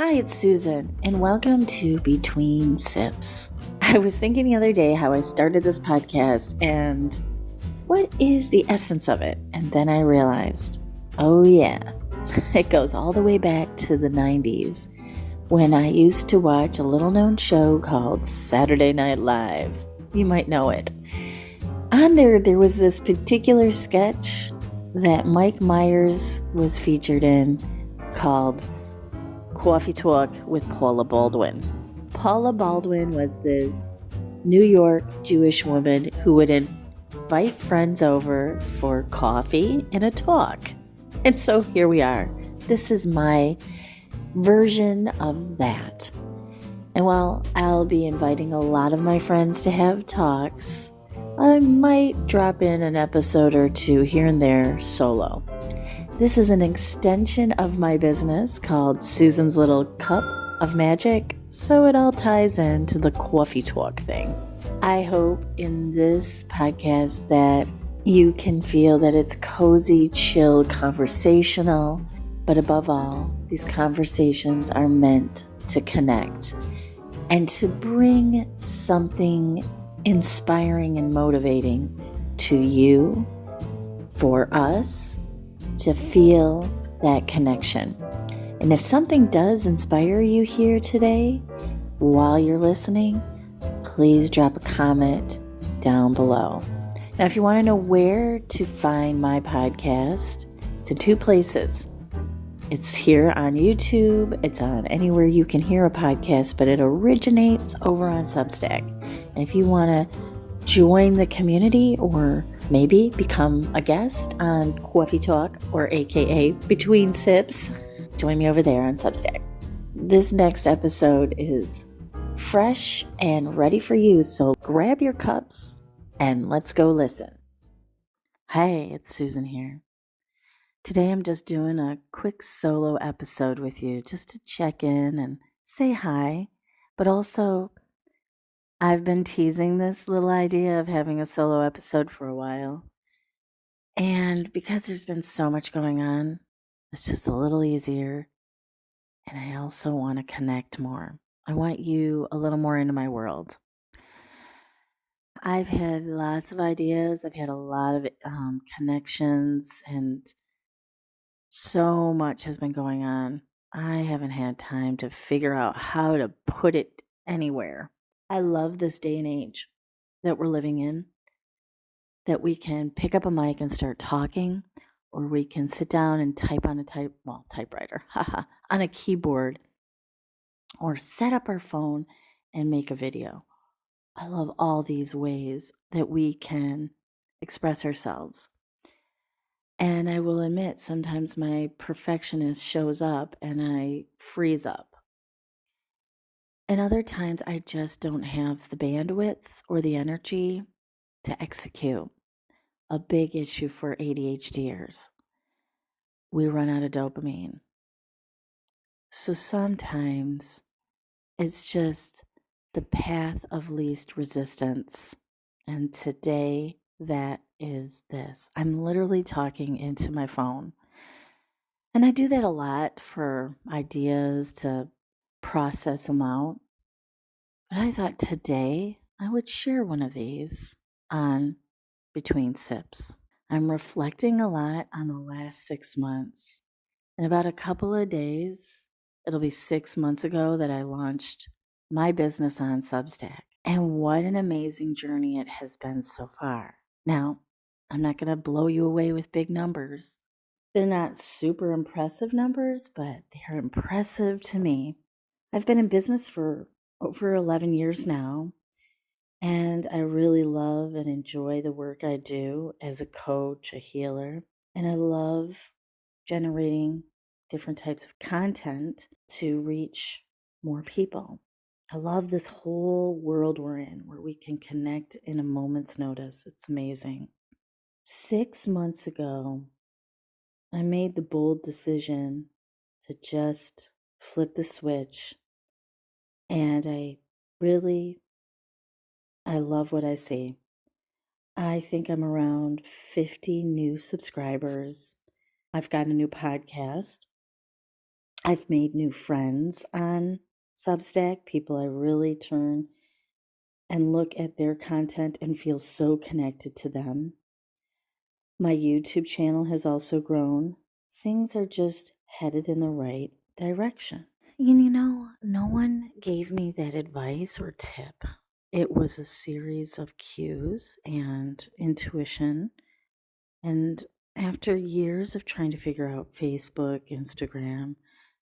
Hi, it's Susan, and welcome to Between Sips. I was thinking the other day how I started this podcast and what is the essence of it? And then I realized, oh yeah, it goes all the way back to the 90s when I used to watch a little known show called Saturday Night Live. You might know it. On there was this particular sketch that Mike Myers was featured in called Coffee Talk with Paula Baldwin. Paula Baldwin was this New York Jewish woman who would invite friends over for coffee and a talk. And so here we are. This is my version of that. And while I'll be inviting a lot of my friends to have talks, I might drop in an episode or two here and there solo. This is an extension of my business called Susan's Little Cup of Magic, so it all ties into the coffee talk thing. I hope in this podcast that you can feel that it's cozy, chill, conversational, but above all, these conversations are meant to connect and to bring something inspiring and motivating to you, for us, to feel that connection. And if something does inspire you here today, while you're listening, please drop a comment down below. Now, if you want to know where to find my podcast, it's in two places. It's here on YouTube, it's on anywhere you can hear a podcast, but it originates over on Substack. And if you want to join the community or maybe become a guest on Coffee Talk, or aka Between Sips, join me over there on Substack. This next episode is fresh and ready for you, so grab your cups and let's go listen. Hey, it's Susan here. Today I'm just doing a quick solo episode with you just to check in and say hi, but also I've been teasing this little idea of having a solo episode for a while. And because there's been so much going on, it's just a little easier. And I also want to connect more. I want you a little more into my world. I've had lots of ideas. I've had a lot of connections, and so much has been going on. I haven't had time to figure out how to put it anywhere. I love this day and age that we're living in, that we can pick up a mic and start talking, or we can sit down and type on a typewriter, on a keyboard, or set up our phone and make a video. I love all these ways that we can express ourselves. And I will admit, sometimes my perfectionist shows up and I freeze up. And other times I just don't have the bandwidth or the energy to execute. A big issue for ADHDers. We run out of dopamine. So sometimes it's just the path of least resistance. And today that is this. I'm literally talking into my phone. And I do that a lot for ideas to process them out. But I thought today I would share one of these on Between Sips. I'm reflecting a lot on the last 6 months. In about a couple of days, it'll be 6 months ago that I launched my business on Substack. And what an amazing journey it has been so far. Now, I'm not going to blow you away with big numbers. They're not super impressive numbers, but they're impressive to me. I've been in business for over 11 years now, and I really love and enjoy the work I do as a coach, a healer, and I love generating different types of content to reach more people. I love this whole world we're in where we can connect in a moment's notice. It's amazing. 6 months ago, I made the bold decision to just flip the switch, and I love what I see. I think I'm around 50 new subscribers. I've got a new podcast. I've made new friends on Substack, people I really turn and look at their content and feel so connected to them. My YouTube channel has also grown. Things are just headed in the right direction. No one gave me that advice or tip. It was a series of cues and intuition. And after years of trying to figure out Facebook, Instagram,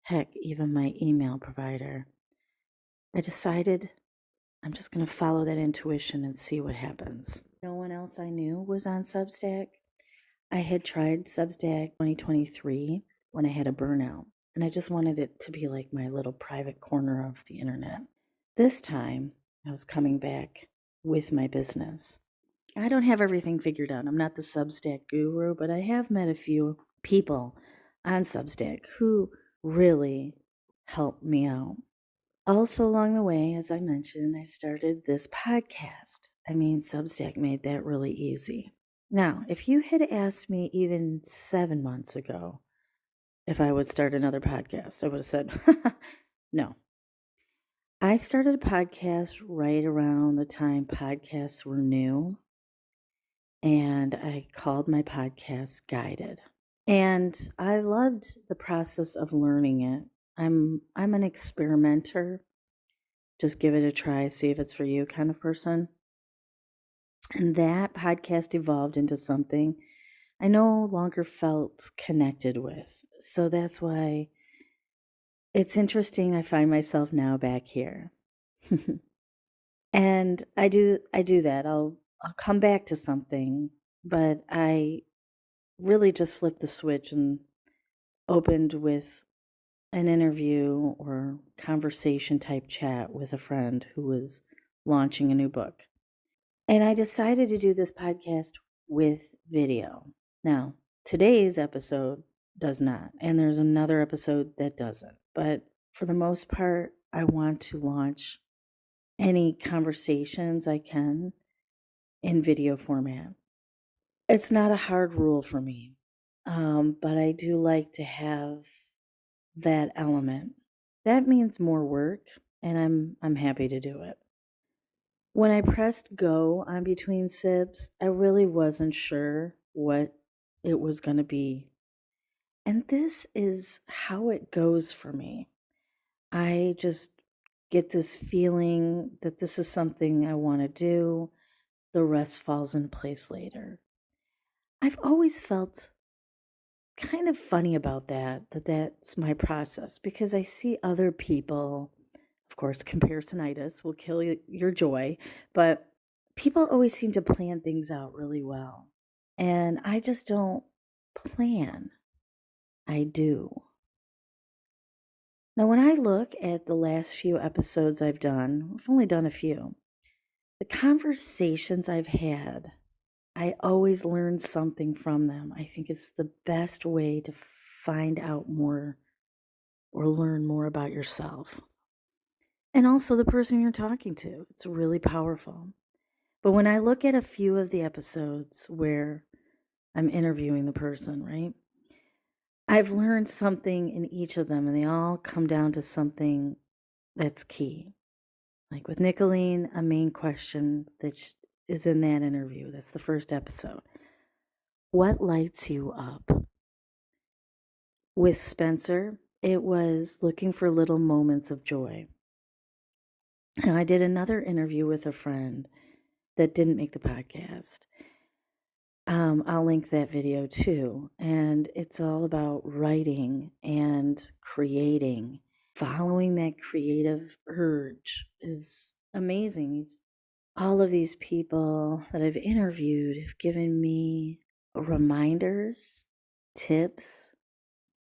heck, even my email provider, I decided I'm just going to follow that intuition and see what happens. No one else I knew was on Substack. I had tried Substack 2023 when I had a burnout, and I just wanted it to be like my little private corner of the internet. This time, I was coming back with my business. I don't have everything figured out. I'm not the Substack guru, but I have met a few people on Substack who really helped me out. Also, along the way, as I mentioned, I started this podcast. Substack made that really easy. Now, if you had asked me even 7 months ago if I would start another podcast, I would have said, no. I started a podcast right around the time podcasts were new, and I called my podcast Guided. And I loved the process of learning it. I'm an experimenter. Just give it a try, see if it's for you kind of person. And that podcast evolved into something I no longer felt connected with. So that's why it's interesting. I find myself now back here. And I do that. I'll come back to something, but I really just flipped the switch and opened with an interview or conversation type chat with a friend who was launching a new book. And I decided to do this podcast with video. Now, today's episode does not, and there's another episode that doesn't. But for the most part, I want to launch any conversations I can in video format. It's not a hard rule for me, but I do like to have that element. That means more work, and I'm happy to do it. When I pressed go on Between Sips, I really wasn't sure what it was going to be. And this is how it goes for me. I just get this feeling that this is something I want to do. The rest falls in place later. I've always felt kind of funny about that's my process, because I see other people, of course, comparisonitis will kill your joy, but people always seem to plan things out really well. And I just don't plan. I do. Now, when I look at the last few episodes I've done, I've only done a few, the conversations I've had, I always learn something from them. I think it's the best way to find out more or learn more about yourself. And also the person you're talking to. It's really powerful. But when I look at a few of the episodes where I'm interviewing the person, right? I've learned something in each of them, and they all come down to something that's key. Like with Nicolene, a main question that is in that interview. That's the first episode. What lights you up? With Spencer, it was looking for little moments of joy. And I did another interview with a friend that didn't make the podcast. I'll link that video too. And it's all about writing and creating. Following that creative urge is amazing. All of these people that I've interviewed have given me reminders, tips,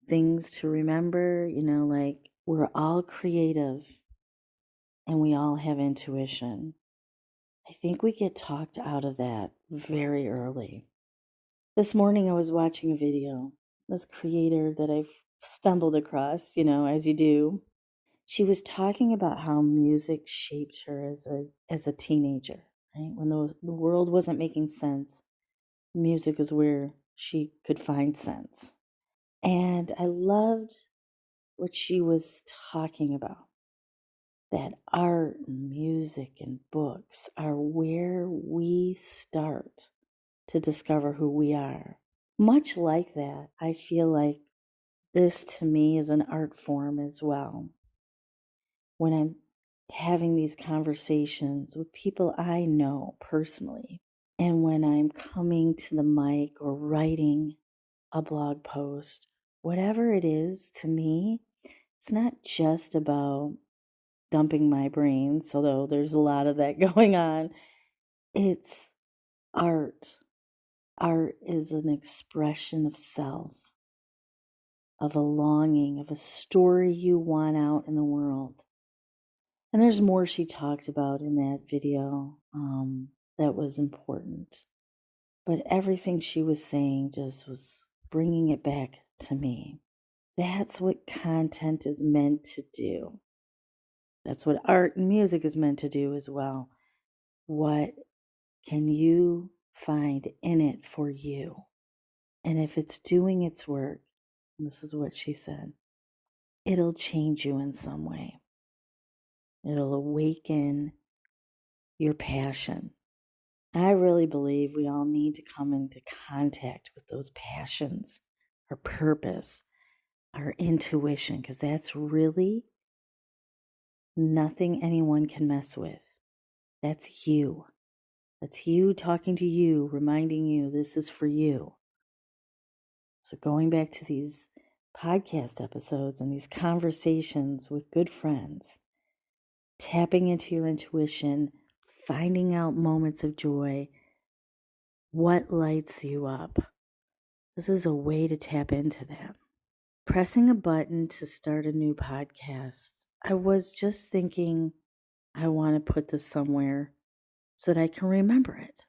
things to remember, like we're all creative and we all have intuition. I think we get talked out of that very early. This morning I was watching a video. This creator that I've stumbled across, as you do. She was talking about how music shaped her as a teenager, right? When the world wasn't making sense, music is where she could find sense. And I loved what she was talking about. That art and music and books are where we start to discover who we are. Much like that, I feel like this to me is an art form as well. When I'm having these conversations with people I know personally, and when I'm coming to the mic or writing a blog post, whatever it is, to me, it's not just about dumping my brains, although there's a lot of that going on. It's art. Art is an expression of self, of a longing, of a story you want out in the world. And there's more she talked about in that video that was important. But everything she was saying just was bringing it back to me. That's what content is meant to do. That's what art and music is meant to do as well. What can you find in it for you? And if it's doing its work, and this is what she said, it'll change you in some way. It'll awaken your passion. I really believe we all need to come into contact with those passions, our purpose, our intuition, because that's really nothing anyone can mess with. That's you. That's you talking to you, reminding you this is for you. So going back to these podcast episodes and these conversations with good friends, tapping into your intuition, finding out moments of joy, what lights you up. This is a way to tap into that. Pressing a button to start a new podcast. I was just thinking I want to put this somewhere so that I can remember it.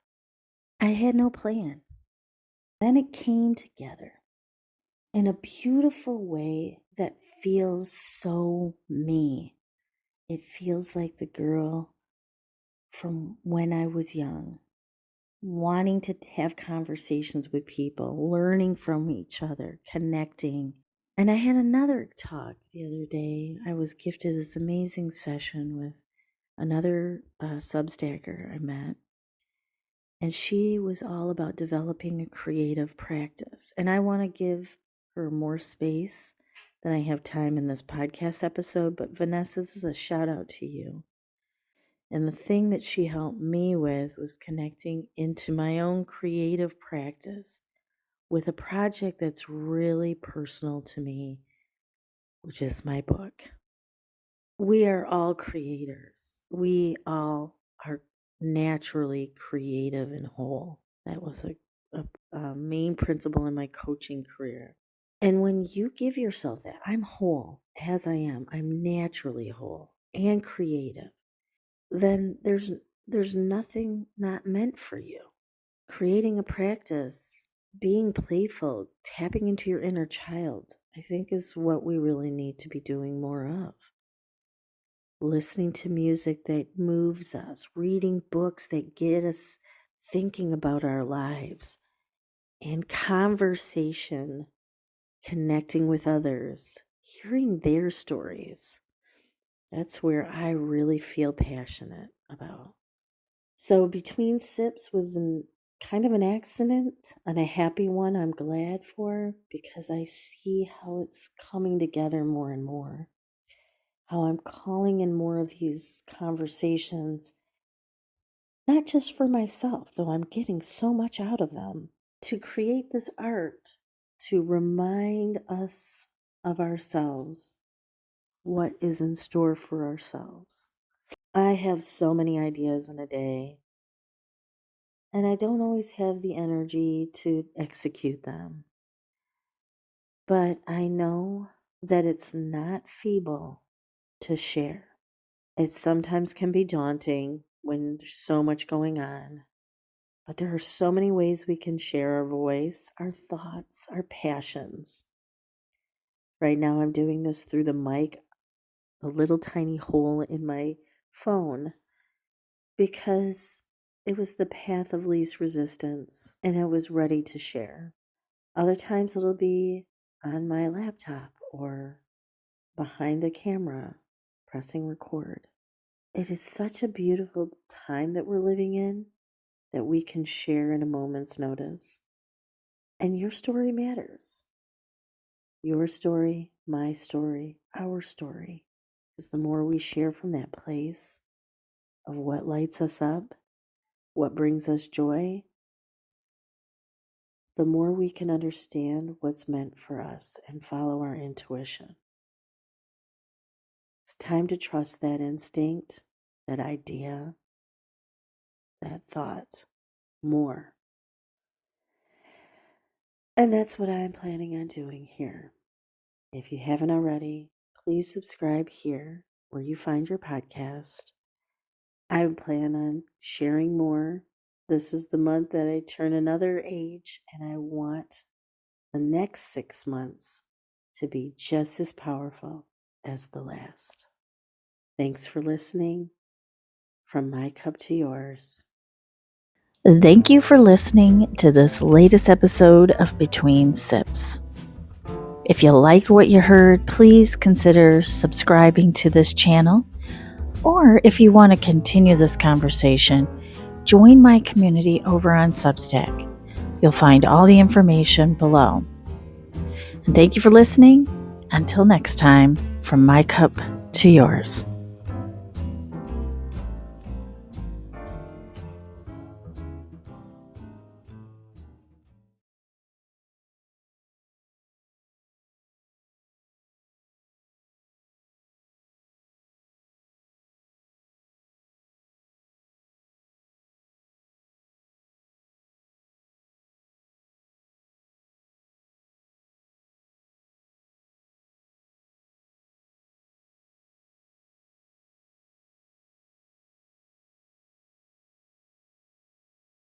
I had no plan. Then it came together in a beautiful way that feels so me. It feels like the girl from when I was young, wanting to have conversations with people, learning from each other, connecting. And I had another talk the other day. I was gifted this amazing session with another Substacker I met. And she was all about developing a creative practice. And I want to give her more space than I have time in this podcast episode. But Vanessa, this is a shout out to you. And the thing that she helped me with was connecting into my own creative practice with a project that's really personal to me, which is my book. We are all creators. We all are naturally creative and whole. That was a main principle in my coaching career. And when you give yourself that, I'm whole as I am, I'm naturally whole and creative, then there's nothing not meant for you. Creating a practice, being playful, tapping into your inner child, I think is what we really need to be doing more of. Listening to music that moves us, reading books that get us thinking about our lives, and conversation, connecting with others, hearing their stories. That's where I really feel passionate about. So Between Sips was kind of an accident and a happy one I'm glad for, because I see how it's coming together more and more. How I'm calling in more of these conversations, not just for myself, though I'm getting so much out of them, to create this art to remind us of ourselves, what is in store for ourselves. I have so many ideas in a day, and I don't always have the energy to execute them. But I know that it's not feeble to share. It sometimes can be daunting when there's so much going on, but there are so many ways we can share our voice, our thoughts, our passions. Right now, I'm doing this through the mic, a little tiny hole in my phone, because it was the path of least resistance and I was ready to share. Other times, it'll be on my laptop or behind a camera pressing record. It is such a beautiful time that we're living in that we can share in a moment's notice. And your story matters. Your story, my story, our story. Because the more we share from that place of what lights us up, what brings us joy, the more we can understand what's meant for us and follow our intuition. It's time to trust that instinct, that idea, that thought more. And that's what I'm planning on doing here. If you haven't already, please subscribe here where you find your podcast. I plan on sharing more. This is the month that I turn another age, and I want the next 6 months to be just as powerful as the last. Thanks for listening. From my cup to yours. Thank you for listening to this latest episode of Between Sips. If you liked what you heard, please consider subscribing to this channel. Or if you want to continue this conversation, join my community over on Substack. You'll find all the information below. And thank you for listening. Until next time, from my cup to yours.